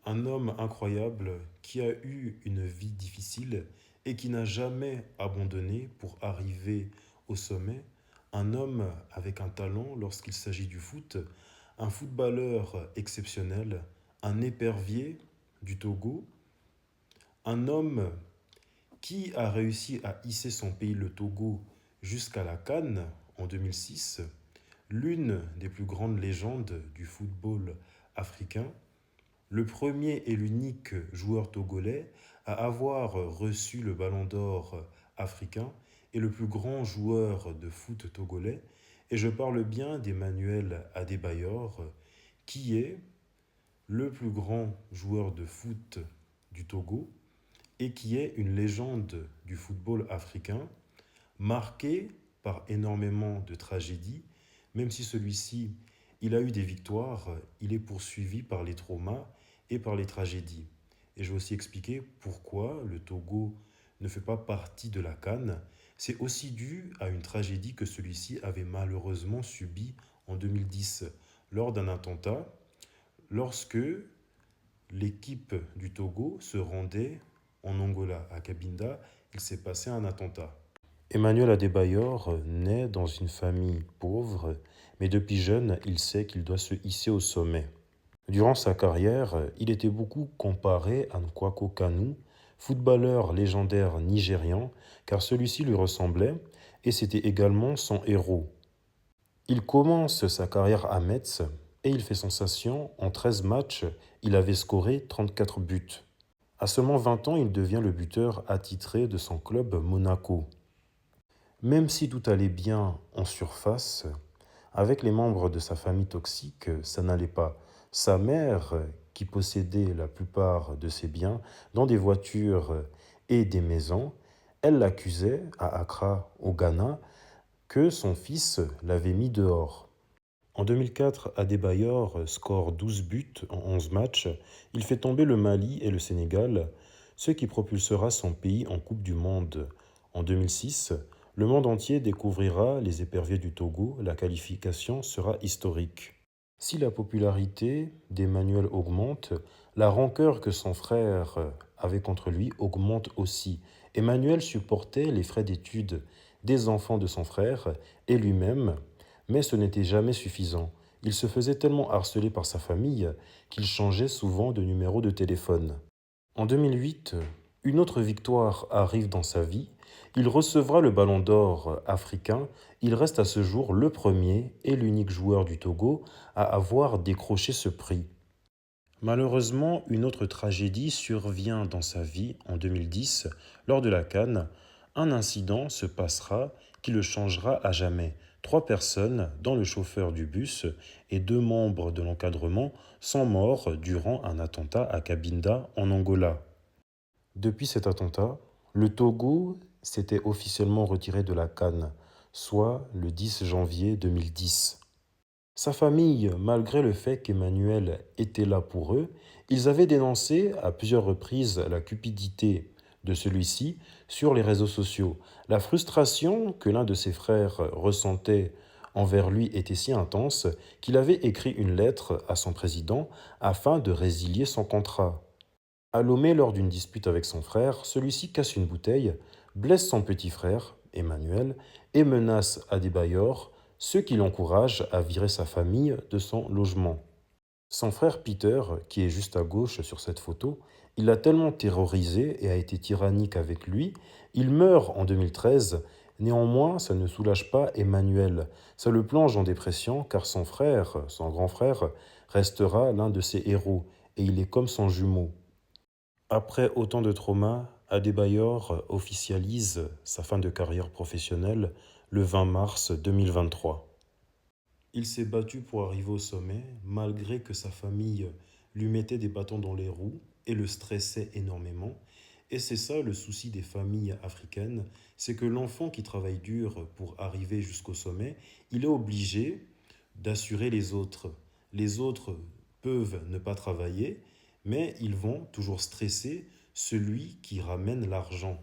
Un homme incroyable qui a eu une vie difficile et qui n'a jamais abandonné pour arriver au sommet. Un homme avec un talent lorsqu'il s'agit du foot, un footballeur exceptionnel, un épervier du Togo, un homme qui a réussi à hisser son pays, le Togo, jusqu'à la CAN en 2006, l'une des plus grandes légendes du football africain, le premier et l'unique joueur togolais à avoir reçu le ballon d'or africain et le plus grand joueur de foot togolais. Et je parle bien d'Emmanuel Adebayor, qui est le plus grand joueur de foot du Togo et qui est une légende du football africain, marqué par énormément de tragédies, même si celui-ci, il a eu des victoires, il est poursuivi par les traumas et par les tragédies. Et je vais aussi expliquer pourquoi le Togo ne fait pas partie de la CAN. C'est aussi dû à une tragédie que celui-ci avait malheureusement subie en 2010 lors d'un attentat, lorsque l'équipe du Togo se rendait en Angola, à Cabinda, il s'est passé un attentat. Emmanuel Adebayor naît dans une famille pauvre, mais depuis jeune, il sait qu'il doit se hisser au sommet. Durant sa carrière, il était beaucoup comparé à Nwankwo Kanu, footballeur légendaire nigérian, car celui-ci lui ressemblait et c'était également son héros. Il commence sa carrière à Metz et il fait sensation. En 13 matchs, il avait scoré 34 buts. À seulement 20 ans, il devient le buteur attitré de son club Monaco. Même si tout allait bien en surface, avec les membres de sa famille toxique, ça n'allait pas. Sa mère, qui possédait la plupart de ses biens, dans des voitures et des maisons, elle l'accusait à Accra, au Ghana, que son fils l'avait mis dehors. En 2004, Adebayor score 12 buts en 11 matchs. Il fait tomber le Mali et le Sénégal, ce qui propulsera son pays en Coupe du Monde. En 2006, le monde entier découvrira les éperviers du Togo. La qualification sera historique. Si la popularité d'Emmanuel augmente, la rancœur que son frère avait contre lui augmente aussi. Emmanuel supportait les frais d'études des enfants de son frère et lui-même, mais ce n'était jamais suffisant. Il se faisait tellement harceler par sa famille qu'il changeait souvent de numéro de téléphone. En 2008, une autre victoire arrive dans sa vie. Il recevra le Ballon d'Or africain. Il reste à ce jour le premier et l'unique joueur du Togo à avoir décroché ce prix. Malheureusement, une autre tragédie survient dans sa vie en 2010. Lors de la CAN, un incident se passera qui le changera à jamais. 3 personnes, dont le chauffeur du bus et 2 membres de l'encadrement, sont morts durant un attentat à Cabinda, en Angola. Depuis cet attentat, le Togo s'était officiellement retiré de la CAN, soit le 10 janvier 2010. Sa famille, malgré le fait qu'Emmanuel était là pour eux, ils avaient dénoncé à plusieurs reprises la cupidité de celui-ci sur les réseaux sociaux. La frustration que l'un de ses frères ressentait envers lui était si intense qu'il avait écrit une lettre à son président afin de résilier son contrat. À Lomé, lors d'une dispute avec son frère, celui-ci casse une bouteille, blesse son petit frère, Emmanuel, et menace Adebayor, ce qui l'encourage à virer sa famille de son logement. Son frère Peter, qui est juste à gauche sur cette photo, il l'a tellement terrorisé et a été tyrannique avec lui, il meurt en 2013. Néanmoins, ça ne soulage pas Emmanuel. Ça le plonge en dépression car son frère, son grand frère, restera l'un de ses héros et il est comme son jumeau. Après autant de traumas, Adebayor officialise sa fin de carrière professionnelle le 20 mars 2023. Il s'est battu pour arriver au sommet, malgré que sa famille lui mettait des bâtons dans les roues et le stressait énormément. Et c'est ça le souci des familles africaines, c'est que l'enfant qui travaille dur pour arriver jusqu'au sommet, il est obligé d'assurer les autres. Les autres peuvent ne pas travailler, mais ils vont toujours stresser celui qui ramène l'argent.